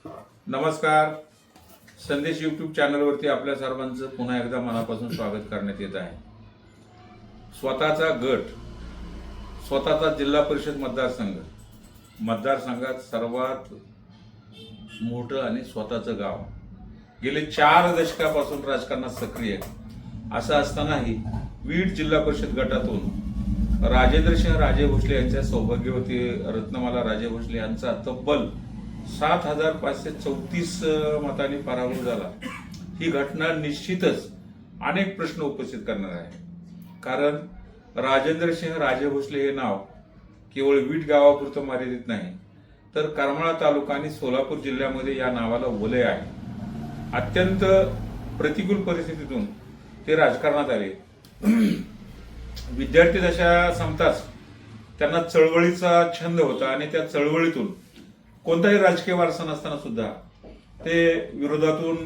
नमस्कार. संदेश यूट्यूब चॅनलवरती आपल्या सर्वांचं पुन्हा एकदा मनापासून स्वागत करण्यात येत आहे. स्वतःचा गट, स्वतःचा जिल्हा परिषद मतदारसंघात सर्वात मोठं आणि स्वतःचं गाव, गेले 4 दशकापासून राजकारणात सक्रिय असं असतानाही बीड जिल्हा परिषद गटातून राजेंद्रसिंह राजे भोसले यांच्या सौभाग्यवती रत्नमाला राजे भोसले यांचा तब्बल 7,534 मतांनी पराभव झाला. ही घटना निश्चितच अनेक प्रश्न उपस्थित करणार आहे. कारण राजेंद्रसिंह राजे भोसले हे नाव केवळ बीड गावापुरतं मर्यादित नाही, तर करमाळा तालुका आणि सोलापूर जिल्ह्यामध्ये या नावाला वलय आहे. अत्यंत प्रतिकूल परिस्थितीतून ते राजकारणात आले. विद्यार्थी दशा संपताच त्यांना चळवळीचा छंद होता आणि त्या चळवळीतून कोणताही राजकीय वारसा नसताना सुद्धा ते विरोधातून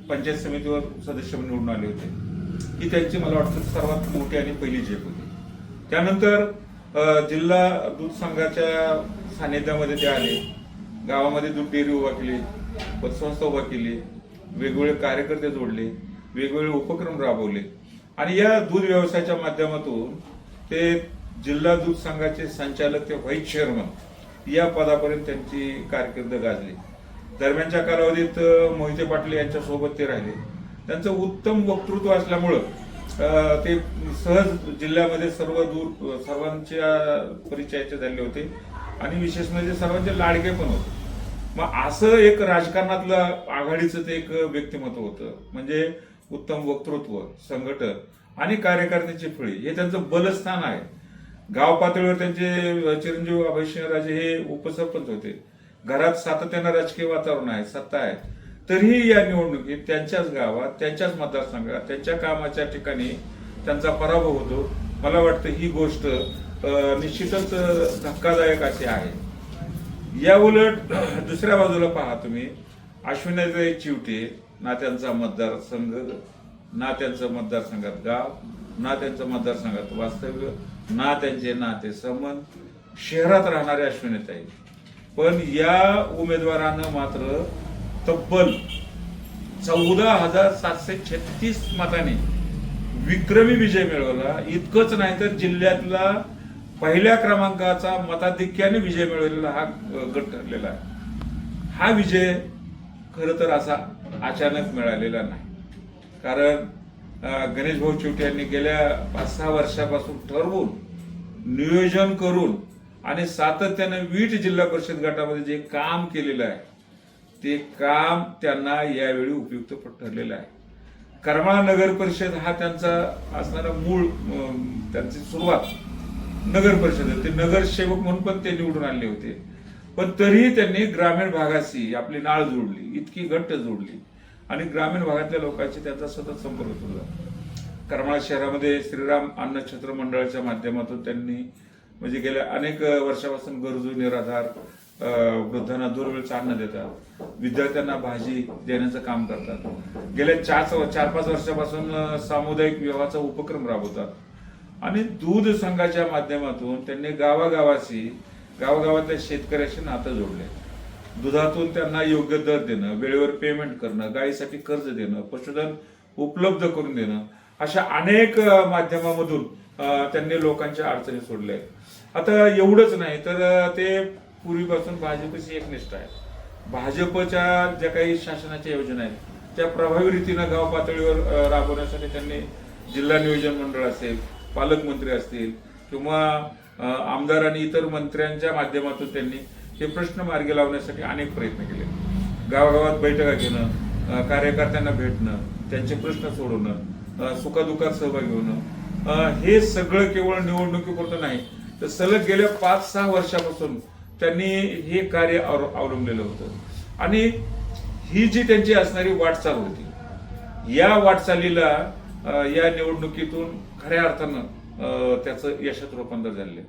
पंचायत समितीवर सदस्य निवडून आले होते. ही त्यांची मला वाटतं सर्वात मोठी आणि पहिली झेप होती. त्यानंतर जिल्हा दूध संघाच्या सानिध्यामध्ये ते आले. गावामध्ये दूध डेअरी उभा केली, पतसंस्था उभा केली, वेगवेगळे कार्यकर्ते जोडले, वेगवेगळे उपक्रम राबवले आणि या दूध व्यवसायाच्या माध्यमातून ते जिल्हा दूध संघाचे संचालक ते व्हाईस चेअरमन या पदापर्यंत त्यांची कारकीर्द गाजली. दरम्यानच्या कालावधीत मोहिते पाटील यांच्या सोबत ते राहिले. त्यांचं उत्तम वक्तृत्व असल्यामुळं ते सहज जिल्ह्यामध्ये सर्वांच्या परिचयाचे झाले होते आणि विशेष म्हणजे सर्वांचे लाडके पण होते. मग असं एक राजकारणातलं आघाडीचं ते एक व्यक्तिमत्व होतं. म्हणजे उत्तम वक्तृत्व, संघटन आणि कार्यकर्त्याची फळी हे त्यांचं बलस्थान आहे. गाव पातळीवर त्यांचे चिरंजीव अभयसिंहराजे हे उपसरपंच होते. घरात सातत्यानं राजकीय वातावरण आहे, सत्ता आहे. तरीही या निवडणुकीत त्यांच्याच गावात, त्यांच्याच मतदारसंघात, त्यांच्या कामाच्या ठिकाणी त्यांचा पराभव होतो. मला वाटतं ही गोष्ट निश्चितच धक्कादायक अशी आहे. या उलट दुसऱ्या बाजूला पहा तुम्ही, अश्विनीताई चिवटे ना त्यांचा मतदारसंघ, ना त्यांचं मतदारसंघात गाव, ना त्यांचं मतदारसंघात वास्तव्य, ना त्यांचे नाते संबंध, शहरात राहणारे अश्विनीताई. पण या उमेदवारानं मात्र तब्बल 14,736 मतांनी विक्रमी विजय मिळवला. इतकंच नाही तर जिल्ह्यातला पहिल्या क्रमांकाचा मताधिक्याने विजय मिळवलेला हा गट ठरलेला आहे. हा विजय खरं तर असा अचानक मिळालेला नाही. कारण गणेश भाऊ चिवटे यांनी गेल्या 5-6 वर्षापासून ठरवून, नियोजन करून आणि सातत्याने बीड जिल्हा परिषद गटामध्ये जे काम केलेलं आहे ते काम त्यांना यावेळी उपयुक्त ठरलेलं आहे. करमाळा नगर परिषद हा त्यांचा असणारा मूळ, त्यांची सुरुवात नगर परिषद, ते नगरसेवक म्हणून पण ते निवडून आले होते. पण तरीही त्यांनी ग्रामीण भागाशी आपली नाळ जोडली, इतकी घट्ट जोडली आणि ग्रामीण भागातल्या लोकांशी त्यांचा सतत संपर्क होता. करमाळा शहरामध्ये श्रीराम अन्न छत्र मंडळाच्या माध्यमातून त्यांनी म्हणजे गेल्या अनेक वर्षापासून गरजू, निराधार वृद्धांना 2 वेळचं अन्न देतात, विद्यार्थ्यांना भाजी देण्याचं काम करतात. गेल्या 4-5 वर्षापासून सामुदायिक विवाहाचा उपक्रम राबवतात आणि दूध संघाच्या माध्यमातून त्यांनी गावागावातल्या शेतकऱ्याशी नातं जोडले. दुधातून त्यांना योग्य दर देणं, वेळेवर पेमेंट करणं, गायीसाठी कर्ज देणं, पशुधन उपलब्ध करून देणं, अशा अनेक माध्यमामधून त्यांनी लोकांच्या अडचणी सोडल्या. आता एवढंच नाही तर ते पूर्वीपासून भाजपशी एकनिष्ठ आहे. भाजपच्या ज्या काही शासनाच्या योजना आहेत त्या प्रभावी रीतीनं गाव पातळीवर राबवण्यासाठी त्यांनी जिल्हा नियोजन मंडळ असेल, पालकमंत्री असतील किंवा आमदार आणि इतर मंत्र्यांच्या माध्यमातून त्यांनी हे प्रश्न मार्गी लावण्यासाठी अनेक प्रयत्न केले. गावागावात बैठका घेणं, कार्यकर्त्यांना भेटणं, त्यांचे प्रश्न सोडवणं, सुखदुःखात सहभागी होणं, हे सगळं केवळ निवडणुकीपुरतं नाही तर सलग गेल्या 5-6 वर्षापासून त्यांनी हे कार्य अवलंबलेलं होतं. आणि ही जी त्यांची असणारी वाटचाल होती, या वाटचालीला या निवडणुकीतून खऱ्या अर्थानं त्याचं यशात रूपांतर झाले.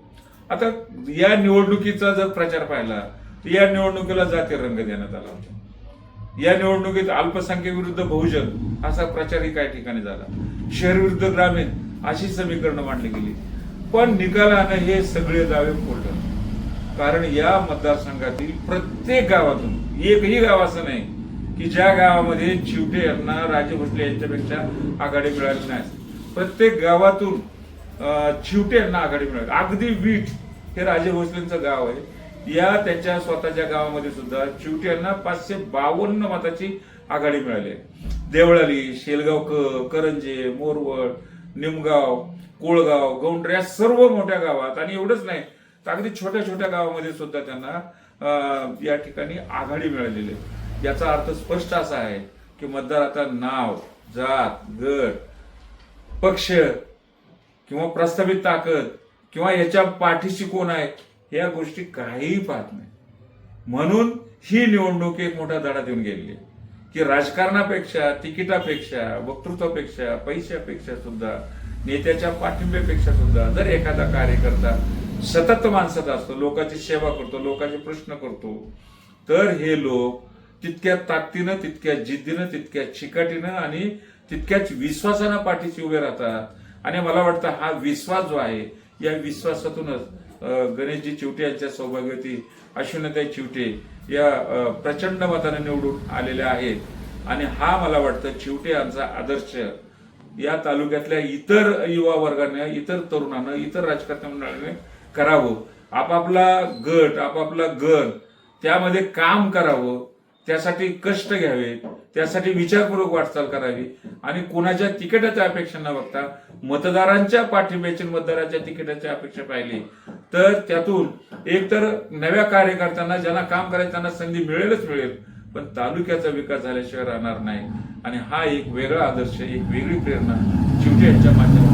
आता या निवडणुकीचा जर प्रचार पाहिला तर या निवडणुकीला जातीय रंग देण्यात आला होता. या निवडणुकीत अल्पसंख्येविरुद्ध बहुजन असा प्रचारही काही ठिकाणी झाला. शहर विरुद्ध ग्रामीण अशी समीकरणं मांडली गेली. पण निकालानं हे सगळे दावे फोडले. कारण या मतदारसंघातील प्रत्येक गावातून एकही गाव असं नाही की ज्या गावामध्ये चिवटे यांना राजे भोसले यांच्यापेक्षा आघाडी मिळाली नाही. प्रत्येक गावातून चिवटे यांना आघाडी मिळाली. अगदी वीट हे राजे भोसलेंचं गाव आहे, या त्यांच्या स्वतःच्या गावामध्ये सुद्धा चिवटे यांना 552 मताची आघाडी मिळाली. देवळाली, शेलगाव, करंजे, मोरवड, निमगाव, कोळगाव, गौंडर या सर्व मोठ्या गावात, आणि एवढंच नाही तर अगदी छोट्या छोट्या गावामध्ये सुद्धा त्यांना या ठिकाणी आघाडी मिळालेली आहे. याचा अर्थ स्पष्ट असा आहे की मतदार आता नाव, जात, गट, पक्ष किंवा प्रस्थापित ताकद किंवा याच्या पाठीशी कोण आहे या गोष्टी काहीही पाहत नाही. म्हणून ही निवडणूक एक मोठा धडा देऊन गेलेली आहे की राजकारणापेक्षा, तिकिटापेक्षा, वक्तृत्वापेक्षा, पैशापेक्षा सुद्धा, नेत्याच्या पाठिंब्यापेक्षा सुद्धा जर एखादा कार्यकर्ता सतत माणसात असतो, लोकांची सेवा करतो, लोकांचे प्रश्न करतो, तर हे लोक तितक्या ताकदीनं, तितक्या जिद्दीनं, तितक्या चिकाटीनं आणि तितक्याच विश्वासानं पाठीशी उभे राहतात. आणि मला वाटतं हा विश्वास जो आहे, या विश्वासातूनच गणेशजी चिवटे यांच्या सौभाग्यवती अश्विनीताई चिवटे या प्रचंड मताने निवडून आलेल्या आहेत. आणि हा मला वाटतं चिवटे यांचा आदर्श या तालुक्यातल्या इतर युवा वर्गाने, इतर तरुणांना, इतर राजकारणी मंडळाने करावं. आपापला गट, आपापला गण त्यामध्ये काम करावं, त्यासाठी कष्ट घ्यावेत, त्यासाठी विचारपूर्वक वाटचाल करावी आणि कोणाच्या तिकिटाच्या अपेक्षा न बघता मतदारांच्या पाठिंब्याची, मतदारांच्या तिकिटाच्या अपेक्षा पाहिली तर त्यातून एकतर नव्या कार्यकर्त्यांना, ज्यांना काम करायचं त्यांना संधी मिळेलच मिळेल, पण तालुक्याचा विकास झाल्याशिवाय राहणार नाही. आणि हा एक वेगळा आदर्श, एक वेगळी प्रेरणा चिवटे यांच्या माध्यमातून